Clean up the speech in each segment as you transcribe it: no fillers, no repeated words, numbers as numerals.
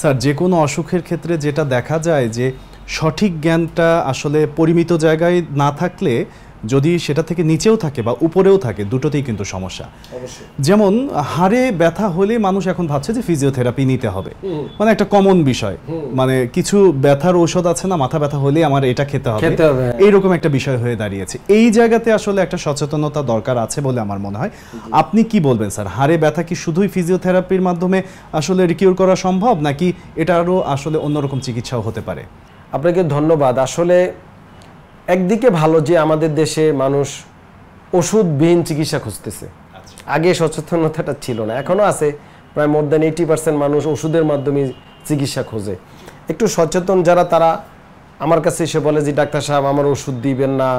Sir যে কোনো অসুখের ক্ষেত্রে যেটা দেখা যায় যে সঠিক জ্ঞানটা আসলে পরিমিত জায়গায় না থাকলে যদি সেটা থেকে নিচেও থাকে বা উপরেও থাকে দুটোতেই কিন্তু সমস্যা। যেমন হাড়ে ব্যথা হলে মানুষ এখন ভাবছে যে ফিজিওথেরাপি নিতে হবে, মানে একটা কমন বিষয়, মানে কিছু ব্যথার ঔষধ আছে না, মাথা ব্যথা হলে আমার এটা খেতে হবে, এইরকম একটা বিষয় হয়ে দাঁড়িয়েছে। এই জায়গাতে আসলে একটা সচেতনতা দরকার আছে বলে আমার মনে হয়। আপনি কি বলবেন স্যার, হাড়ে ব্যথা কি শুধুই ফিজিওথেরাপির মাধ্যমে আসলে রিকিউর করা সম্ভব, নাকি এটা আরও আসলে অন্যরকম চিকিৎসাও হতে পারে? আপনাকে ধন্যবাদ। আসলে একদিকে ভালো যে আমাদের দেশে মানুষ ওষুধবিহীন চিকিৎসা খুঁজতেছে। আগে সচেতনতাটা ছিল না, এখনও আছে। প্রায় মোর দ্যান 80% মানুষ ওষুধের মাধ্যমে চিকিৎসা খোঁজে। একটু সচেতন যারা, তারা আমার কাছে এসে বলে যে ডাক্তার সাহেব আমার ওষুধ দিবেন না,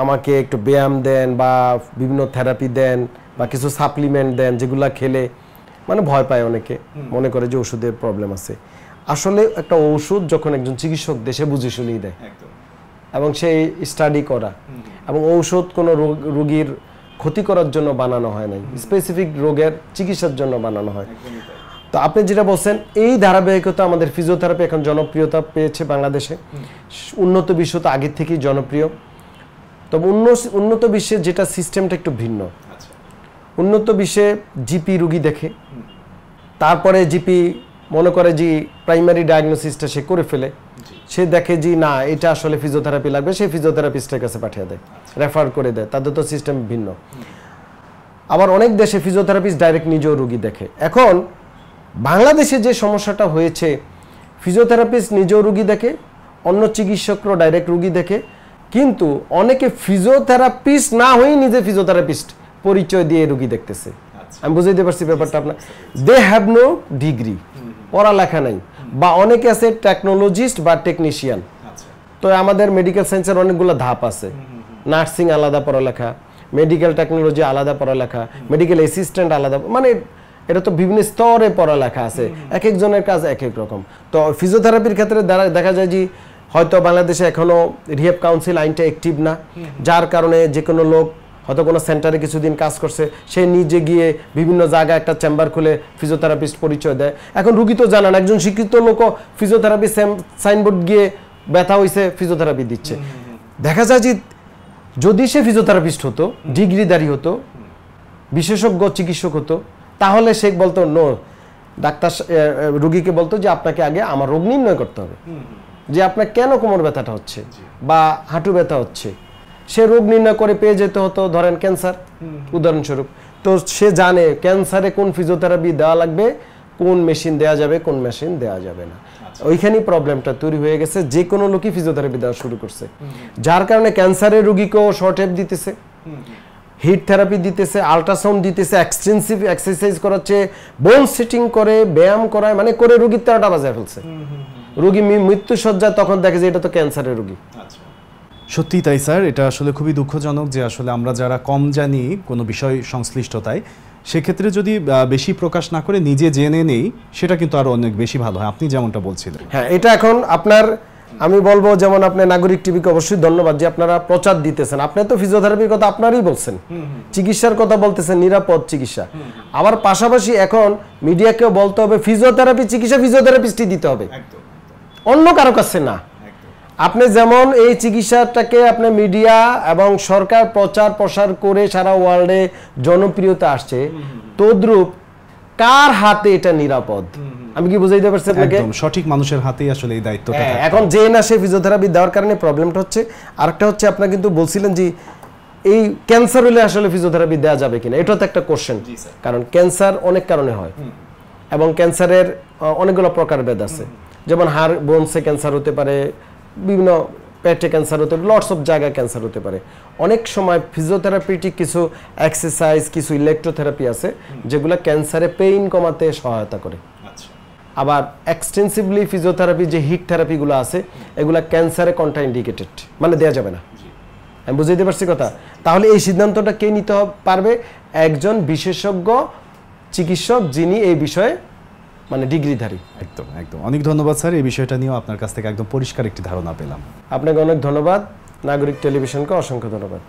আমাকে একটু ব্যায়াম দেন বা বিভিন্ন থেরাপি দেন বা কিছু সাপ্লিমেন্ট দেন যেগুলা খেলে, মানে ভয় পায় অনেকে, মনে করে যে ওষুধের প্রবলেম আছে। আসলে একটা ওষুধ যখন একজন চিকিৎসক দেশে বুঝে শুনিয়ে দেয় এবং সেই স্টাডি করা, এবং ঔষধ কোনো রোগীর ক্ষতি করার জন্য বানানো হয় নাই, স্পেসিফিক রোগের চিকিৎসার জন্য বানানো হয়। তো আপনি যেটা বলছেন, এই ধারাবাহিকতা আমাদের ফিজিওথেরাপি এখন জনপ্রিয়তা পেয়েছে বাংলাদেশে। উন্নত বিশ্ব তো আগের থেকেই জনপ্রিয়, তবে উন্নত বিশ্বের যেটা সিস্টেমটা একটু ভিন্ন। উন্নত বিশ্বে জিপি রুগী দেখে, তারপরে জিপি মনে করে যে প্রাইমারি ডায়াগনোসিসটা সে করে ফেলে, সে দেখে যে না এটা আসলে ফিজিওথেরাপি লাগবে, সেই ফিজিওথেরাপিস্টের কাছে পাঠিয়ে দেয়, রেফার করে দেয়। তাদের তো সিস্টেম ভিন্ন। আবার অনেক দেশে ফিজিওথেরাপিস্ট ডাইরেক্ট নিজেও রুগী দেখে। এখন বাংলাদেশে যে সমস্যাটা হয়েছে, ফিজিওথেরাপিস্ট নিজেও রুগী দেখে, অন্য চিকিৎসকরাও ডাইরেক্ট রুগী দেখে, কিন্তু অনেকে ফিজিওথেরাপিস্ট না হয়েই নিজে ফিজিওথেরাপিস্ট পরিচয় দিয়ে রুগী দেখতেছে। আমি বুঝাইতে পারছি ব্যাপারটা আপনার? দে হ্যাভ নো ডিগ্রি, পড়ালেখা নাই, বা অনেকে আছে টেকনোলজিস্ট বা টেকনিশিয়ান। তো আমাদের মেডিকেল সায়েন্সের অনেকগুলো ধাপ আছে, নার্সিং আলাদা পড়ালেখা, মেডিকেল টেকনোলজি আলাদা পড়ালেখা, মেডিকেল অ্যাসিস্ট্যান্ট আলাদা, মানে এটা তো বিভিন্ন স্তরে পড়ালেখা আছে, এক একজনের কাজ এক এক রকম। তো ফিজিওথেরাপির ক্ষেত্রে দেখা যায় যে হয়তো বাংলাদেশে এখনো রিহ্যাব কাউন্সিল আইনটা অ্যাক্টিভ না, যার কারণে যে কোনো লোক হয়তো কোনো সেন্টারে কিছুদিন কাজ করছে, সে নিজে গিয়ে বিভিন্ন জায়গায় একটা চেম্বার খুলে ফিজিওথেরাপিস্ট পরিচয় দেয়। এখন রুগী তো জানান, একজন শিক্ষিত লোকও ফিজিওথেরাপি সাইনবোর্ড গিয়ে ব্যথা হয়েছে ফিজিওথেরাপি দিচ্ছে। দেখা যায় যে যদি সে ফিজিওথেরাপিস্ট হতো, ডিগ্রিধারী হতো, বিশেষজ্ঞ চিকিৎসক হতো, তাহলে সে বলতো নো, ডাক্তার রুগীকে বলতো যে আপনাকে আগে আমার রোগ নির্ণয় করতে হবে, যে আপনার কেন কোমর ব্যথাটা হচ্ছে বা হাঁটু ব্যথা হচ্ছে। সে রোগ নির্ণয় করে পেয়ে যেতে হতো, ধরেন ক্যান্সার উদাহরণস্বরূপ, তো সে জানে ক্যান্সারে কোন ফিজিওথেরাপি দেওয়া লাগবে, কোন মেশিন দেওয়া যাবে, কোন মেশিন দেওয়া যাবে না। ওইখানেই প্রবলেমটা তৈরি হয়ে গেছে, যে কোনো লোকই ফিজিওথেরাপি দেওয়া শুরু করছে, যার কারণে ক্যান্সারের রোগীকেও শর্ট হেপ দিতেছে, হিট থেরাপি দিতেছে, আল্ট্রাসাউন্ড দিতেছে, এক্সটেন্সিভ এক্সারসাইজ করাচ্ছে, বোন সেটিং করে, ব্যায়াম করায়, মানে করে রোগীর 13টা বাজায় ফেলছে। রোগী মৃত্যুসজ্জায় তখন দেখে যে এটা তো ক্যান্সারের রোগী। সত্যি তাই স্যার, এটা আসলে খুবই দুঃখজনক যে আসলে আমরা যারা কম জানি কোনো বিষয় সংশ্লিষ্টতায়, সেক্ষেত্রে যদি বেশি প্রকাশ না করে নিজে জেনে নেই, সেটা কিন্তু আরো অনেক বেশি ভালো হয়, আপনি যেমনটা বলছিলেন। হ্যাঁ, এটা এখন আপনার, আমি বলবো যেমন আপনি নাগরিক টিভিকে অবশ্যই ধন্যবাদ যে আপনারা প্রচার দিতেছেন। আপনি তো ফিজিওথেরাপির কথা আপনারই বলছেন, চিকিৎসার কথা বলতেছেন, নিরাপদ চিকিৎসা। আবার পাশাপাশি এখন মিডিয়াকেও বলতে হবে ফিজিওথেরাপি চিকিৎসা ফিজিওথেরাপিস্টই দিতে হবে, অন্য কারো কাছে না। আপনি যেমন এই চিকিৎসাটাকে আপনি মিডিয়া এবং সরকার প্রচার প্রসার করে সারা ওয়ার্ল্ডে জনপ্রিয়তা আসছে, তদ্রূপ কার হাতে এটা নিরাপদ? আমি কি বুঝাইতে পারছি আপনাকে? একদম সঠিক মানুষের হাতেই আসলে এই দায়িত্বটা। এখন যে না সে ফিজিওথেরাপি দেওয়ার কারণে প্রবলেমটা হচ্ছে। আরেকটা হচ্ছে, আপনারা কিন্তু বলছিলেন যে এই ক্যান্সার হলে আসলে ফিজিওথেরাপি দেওয়া যাবে কিনা, এটা তো একটা কোশ্চেন। কারণ ক্যান্সার অনেক কারণে হয় এবং ক্যান্সারের অনেকগুলো প্রকারভেদ আছে, যেমন হাড় বোনসে ক্যান্সার হতে পারে, বিভিন্ন পেটে ক্যান্সার হতে পারে, লটস অফ জায়গায় ক্যান্সার হতে পারে। অনেক সময় ফিজিওথেরাপিটিক কিছু এক্সারসাইজ, কিছু ইলেকট্রোথেরাপি আছে যেগুলো ক্যান্সারে পেইন কমাতে সহায়তা করে। আবার এক্সটেন্সিভলি ফিজিওথেরাপি যে হিট থেরাপিগুলো আছে, এগুলো ক্যান্সারে কন্ট্রাইন্ডিকেটেড, মানে দেওয়া যাবে না। আমি বুঝাইতে পারছি কথা? তাহলে এই সিদ্ধান্তটা কে নিতে পারবে? একজন বিশেষজ্ঞ চিকিৎসক, যিনি এই বিষয়ে মানে ডিগ্রিধারী। একদম একদম, অনেক ধন্যবাদ স্যার, এই বিষয়টা নিয়েও আপনার কাছ থেকে একদম পরিষ্কার একটি ধারণা পেলাম। আপনাকে অনেক ধন্যবাদ, নাগরিক টেলিভিশনকে অসংখ্য ধন্যবাদ।